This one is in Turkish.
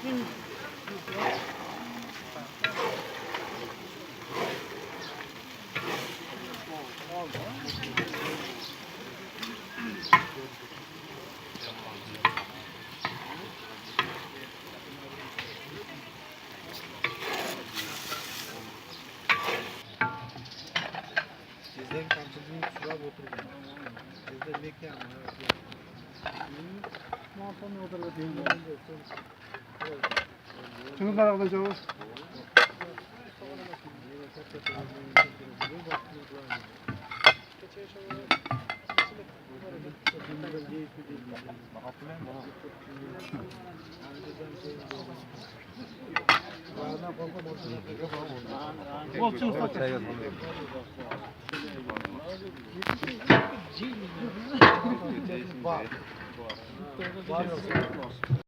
Sizden kamçılığını sırap oturdu. Sizden mekan var. Muhafaza oturdu. Şunu karakda çavuş. Olsun usta. Var.